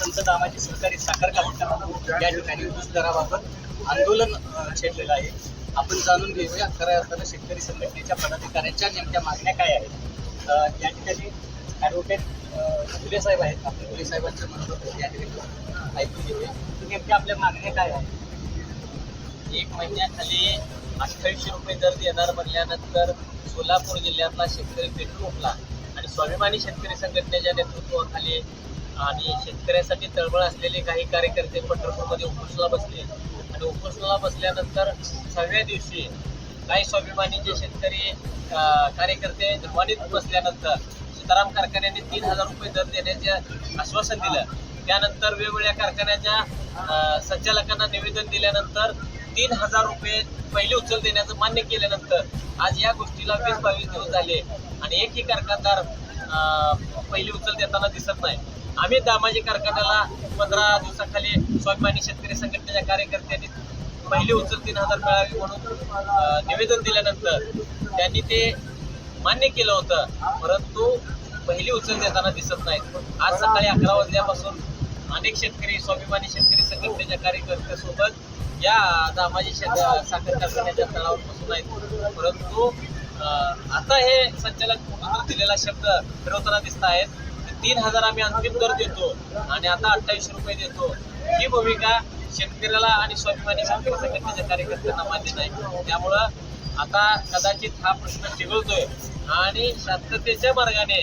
संत दामाजी सहकारी साखर कारखाना या ठिकाणी ऊस दराबाबत आंदोलन छेडलेलं आहे. आपण जाणून घेऊया खऱ्या अर्थानं शेतकरी संघटनेच्या पदाधिकाऱ्यांच्या नेमक्या मागण्या काय आहेत. या ठिकाणी ॲडव्होकेट फुले साहेब आहेत. आपण फुले साहेबांचं मनोगत या ठिकाणी ऐकून घेऊया. नेमक्या आपल्या मागण्या काय आहेत. 1 महिन्याखाली 2800 रुपये दर देणार म्हणल्यानंतर सोलापूर जिल्ह्यातला शेतकरी पेटून उठला आणि स्वाभिमानी शेतकरी संघटनेच्या नेतृत्वाखाली आणि शेतकऱ्यासाठी तळमळ असलेले काही कार्यकर्ते पंढरपूरमध्ये उपोषणाला बसले आणि उपोषणाला बसल्यानंतर 6व्या दिवशी काही स्वाभिमानीचे शेतकरी कार्यकर्ते धर्मानीत बसल्यानंतर सीताराम कारखान्याने 3000 रुपये दर देण्याचे आश्वासन दिलं. त्यानंतर वेगवेगळ्या कारखान्याच्या संचालकांना निवेदन दिल्यानंतर 3000 रुपये पहिली उचल देण्याचं मान्य केल्यानंतर आज या गोष्टीला 20-22 दिवस झाले आणि एकही कारखानदार पहिली उचल देताना दिसत नाही. आम्ही दामाजी कारखान्याला 15 दिवसाखाली स्वाभिमानी शेतकरी संघटनेच्या कार्यकर्त्यांनी पहिली उचल 3000 मिळावी म्हणून निवेदन दिल्यानंतर त्यांनी ते मान्य केलं होतं, परंतु पहिली उचल देताना दिसत नाहीत. आज सकाळी 11 वाजल्यापासून अनेक शेतकरी स्वाभिमानी शेतकरी संघटनेच्या कार्यकर्त्यांसोबत या दामाजी साखर कारखान्याच्या तळावर बसून आहेत. परंतु आता हे संचालक दिलेला शब्द फिरवताना दिसत आहेत. 3000 आम्ही अंतिम दर देतो आणि आता 2800 रुपये देतो. ही भूमिका शेतकऱ्याला आणि स्वाभिमानी शेतकरी संघटनेच्या कार्यकर्त्यांना मान्य नाही. त्यामुळं आता कदाचित हा प्रश्न चिघळतोय आणि शांततेच्या मार्गाने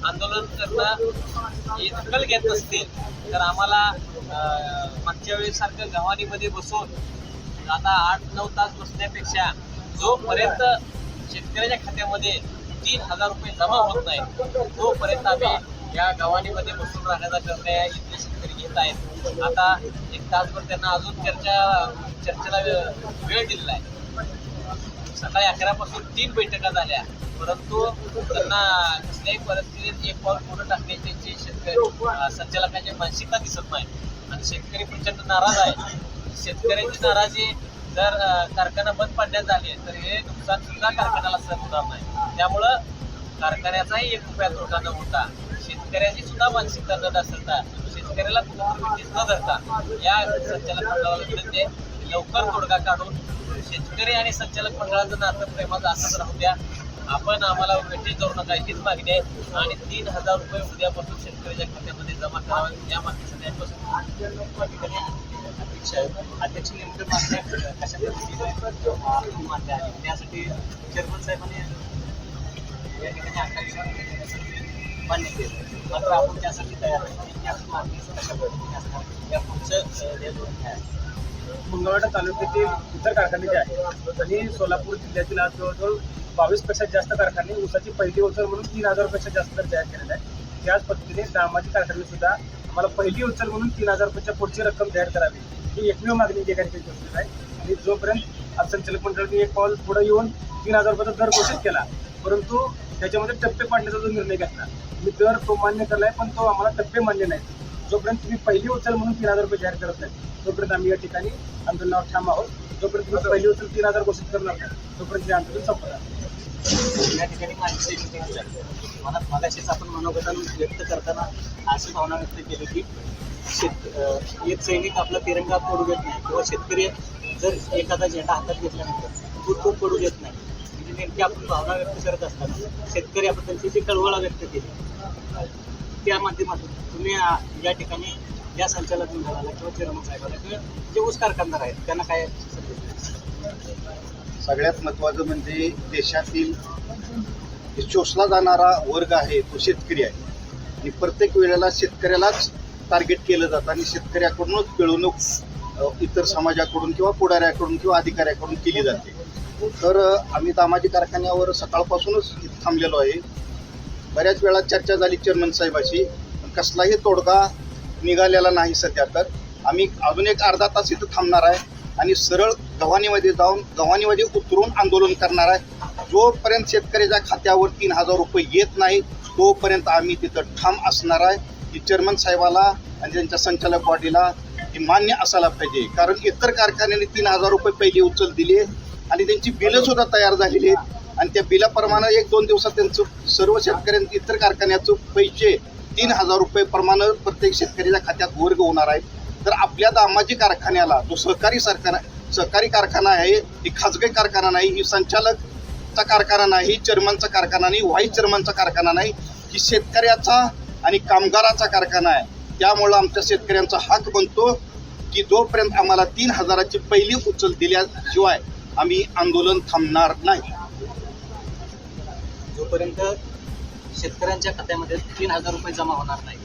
आंदोलन करणं ही दखल घेत नसतील तर आम्हाला मागच्या वेळेसारखं गव्हाणीमध्ये बसून आता 8-9 तास बसण्यापेक्षा जोपर्यंत शेतकऱ्याच्या खात्यामध्ये 3000 रुपये जमा होत नाही तोपर्यंत आम्ही या गव्हाणीमध्ये बसून राहण्याचा निर्णय इथले शेतकरी घेत आहेत. आता 1 तासभर त्यांना अजून चर्चेला वेळ दिलेला आहे. सकाळी 11 पासून 3 बैठका झाल्या, परंतु त्यांना कसल्याही परिस्थितीत एक पाऊल पुढे टाकण्याची त्यांची शेतकरी संचालकांची मानसिकता दिसत नाही आणि शेतकरी प्रचंड नाराज आहे. शेतकऱ्यांची नाराजी जर कारखाना बंद पाडण्यात आले तर हे नुकसान सुद्धा कारखान्याला सहन होणार नाही. त्यामुळं कारखान्याचाही 1 रुपया तोटा न होता शेतकऱ्याची सुद्धा मानसिकता न ढासळता शेतकऱ्याला कुठेतरी न धरता या संचालक मंडळाला विनंती आहे लवकर तोडगा काढून शेतकरी आणि संचालक मंडळाचं नातं प्रेमाचं असंच राहू द्या. आपण आम्हाला वेटीस जाऊ नका हीच मागणी आहे आणि 3000 रुपये उद्यापासून शेतकऱ्याच्या खात्यामध्ये जमा करावे या मागणीसाठी अध्यक्ष नेमकं मागण्या कशा पद्धतीने मान्य आहे त्यासाठी चेअरमन साहेबांनी या ठिकाणी 28 मान्य केलं. मात्र आपण त्यासाठी तयार आहे. मागणी कशा पद्धतीने असणार या पुढचं मंगळवेढा तालुक्यातील इतर कारखाने जे आहेत आणि सोलापूर जिल्ह्यातील आज जवळजवळ 22पेक्षा जास्त कारखाने ऊसाची पहिली उचल म्हणून 3000 रुपयाच्या जास्त दर जाहीर केलेला आहे. त्याच पद्धतीने दामाजी कारखान्याने सुद्धा आम्हाला पहिली उचल म्हणून 3000 रुपयाच्या पुढची रक्कम जाहीर करावी ही एकमेव मागणी या ठिकाणी केली आहे. आणि जोपर्यंत आज संचालक मंडळाने एक पाऊल पुढे येऊन 3000 रुपयाचा दर घोषित केला, परंतु त्याच्यामध्ये टप्पे पाडण्याचा जो निर्णय घेतला मी दर तो मान्य केला आहे, पण तो आम्हाला टप्पे मान्य नाही. जोपर्यंत तुम्ही पहिली उचल म्हणून 3000 रुपये जाहीर करत नाही तोपर्यंत आम्ही या ठिकाणी आंदोलनावर ठाम आहोत. जोपर्यंत तुम्ही पहिली उचल 3000 घोषित करणार नाही तोपर्यंत हे आंदोलन संपणार. या ठिकाणी माणसे मनात मागाशीच आपण मनोगतानं व्यक्त करताना अशी भावना व्यक्त केली की एक सैनिक आपला तिरंगा पडू देत नाही किंवा शेतकरी जर एखादा झेंडा हातात घेतल्यानंतर तो पडू देत नाही. म्हणजे नेमकी आपण भावना व्यक्त करत असताना शेतकऱ्याबद्दलची जी कळवळा व्यक्त केली त्या माध्यमातून तुम्ही या ठिकाणी या संचालक मंडळाला किंवा चेअरमन साहेबाला किंवा जे ऊस कारखानदार आहेत त्यांना काय सगळ्यात महत्त्वाचं म्हणजे देशातील शोषला जाणारा वर्ग आहे तो शेतकरी आहे आणि प्रत्येक वेळेला शेतकऱ्यालाच टार्गेट केलं जातं आणि शेतकऱ्याकडूनच पिळवणूक इतर समाजाकडून किंवा पुढाऱ्याकडून किंवा अधिकाऱ्याकडून केली जाते. तर आम्ही दामाजी कारखान्यावर सकाळपासूनच थांबलेलो आहे. बऱ्याच वेळा चर्चा झाली चेअरमन साहेबाशी, कसलाही तोडगा निघालेला नाही सध्या. तर आम्ही अजून एक अर्धा तास इथं थांबणार आहे आणि सरळ गव्हाणीमध्ये जाऊन गव्हाणीमध्ये उतरून आंदोलन करणार आहे. जोपर्यंत शेतकऱ्याच्या खात्यावर 3000 रुपये येत नाही तोपर्यंत आम्ही तिथं ठाम असणार आहे. की चेअरमन साहेबाला आणि त्यांच्या संचालक बॉडीला हे मान्य असायला पाहिजे, कारण इतर कारखान्याने 3000 रुपये पहिली उचल दिली आणि त्यांची बिलं सुद्धा तयार झालेली आहेत आणि त्या बिलाप्रमाणे 1-2 दिवसात त्यांचं सर्व शेतकऱ्यांचं इतर कारखान्याचं पैसे 3,000 रुपये प्रमाणे प्रत्येक शेतकऱ्याच्या खात्यात वर्ग होणार आहेत. तर आपल्या दामाजी कारखान्याला जो सहकारी कारखाना आहे, ही खाजगी कारखाना नाही, ही संचालकचा कारखाना नाही, चेअरमनचा कारखाना नाही, व्हाईस चेअरमनचा कारखाना नाही, ही शेतकऱ्याचा आणि कामगाराचा कारखाना आहे. त्यामुळं आमच्या शेतकऱ्यांचा हक बनतो की जोपर्यंत आम्हाला 3,000ची पहिली उचल दिल्याशिवाय आम्ही आंदोलन थांबणार नाही. जोपर्यंत शेतकऱ्यांच्या खात्यामध्ये 3,000 रुपये जमा होणार नाही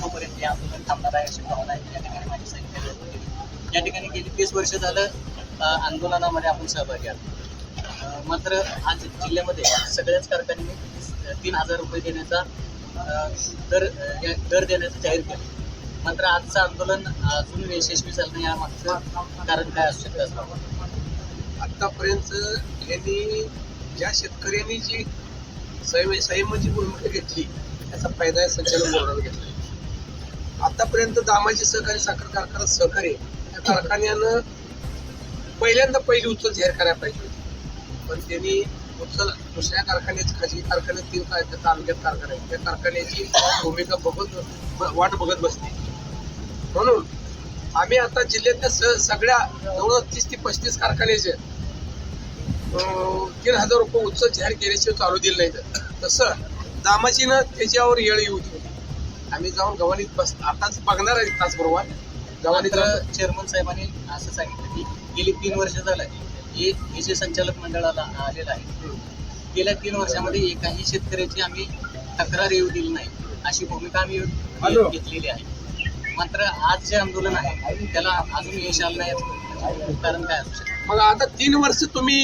तोपर्यंत हे आंदोलन थांबणार आहे अशी भावना आहे. या ठिकाणी माझी सांगितली व्यक्त केली. या ठिकाणी गेली 30 वर्ष झालं आंदोलनामध्ये आपण सहभागी आहोत. मात्र आज जिल्ह्यामध्ये सगळ्याच कारखान्यांनी 3,000 रुपये देण्याचा दर देण्याचं जाहीर केलं. मात्र आजचं आंदोलन अजून यशस्वी झालं नाही. यामागचं कारण काय असू शकतं असं वाटतं? आतापर्यंत यांनी ज्या शेतकऱ्यांनी जी संयमाची भूमिका घेतली त्याचा फायदा या संचालक मंडळाला घेतला. आतापर्यंत दामाजी सहकारी साखर कारखाना सहकारी या कारखान्यानं पहिल्यांदा पहिली उचल जाहीर करायला पाहिजे होती, पण त्यांनी उचल दुसऱ्या कारखान्याची खाजगी कारखान्यात 3 तालुक्यात कारखाना आहे त्या कारखान्याची भूमिका वाट बघत बसली. म्हणून आम्ही आता जिल्ह्यातल्या सगळ्या जवळ 30 ते 35 कारखान्याचे 3,000 रुपये उचल जाहीर केल्याशिवाय चालू दिलं नाही. तसं दामाजीनं त्याच्यावर येळ येऊ दिली. आम्ही जाऊन गव्हाणीत आताच बघणार आहे तासबरोबर गव्हाणीत. चेअरमन साहेबांनी असं सांगितलं की गेली 3 वर्ष झालं हे जे संचालक मंडळाला आलेलं आहे गेल्या 3 वर्षामध्ये एकाही शेतकऱ्याची आम्ही तक्रार येऊ दिली नाही अशी भूमिका आम्ही घेतलेली आहे. मात्र आज जे आंदोलन आहे त्याला अजून यश आलं नाही याचं कारण काय असू शकतं? मग आता 3 वर्ष तुम्ही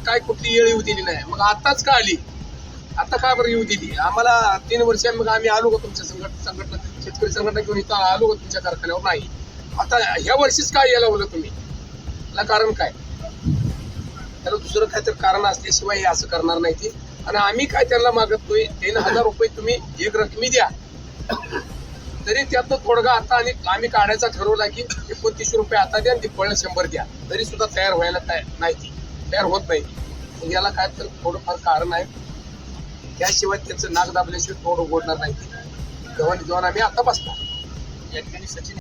काय कुठली येळ येऊ दिली नाही, मग आताच का आली? आता का बरं येऊ दिली आम्हाला 3 वर्ष? मग आम्ही आलो का तुमच्या संघटना शेतकरी संघटना घेऊन इथं आलो का तुमच्या कारखान्यावर? नाही. आता ह्या वर्षीच काय यायला बोललं तुम्ही? त्याला कारण काय? त्याला दुसरं काहीतरी कारण असल्याशिवाय हे असं करणार नाही ते. आणि आम्ही काय त्यांना मागतोय 3,000 रुपये तुम्ही एक रकमी द्या, तरी त्यातनं थोडगा आता आणि आम्ही काढायचा ठरवला की 29 रुपये आता द्या आणि दिपवळला 100 द्या, तरी सुद्धा तयार व्हायला नाही, तयार होत नाही. मग याला काय तर थोडंफार कारण आहे. त्याशिवाय त्याचं नाक दाबल्याशिवाय थोडं ओढणार नाही. गव्हाणी आम्ही आता बसणार. या ठिकाणी सचिन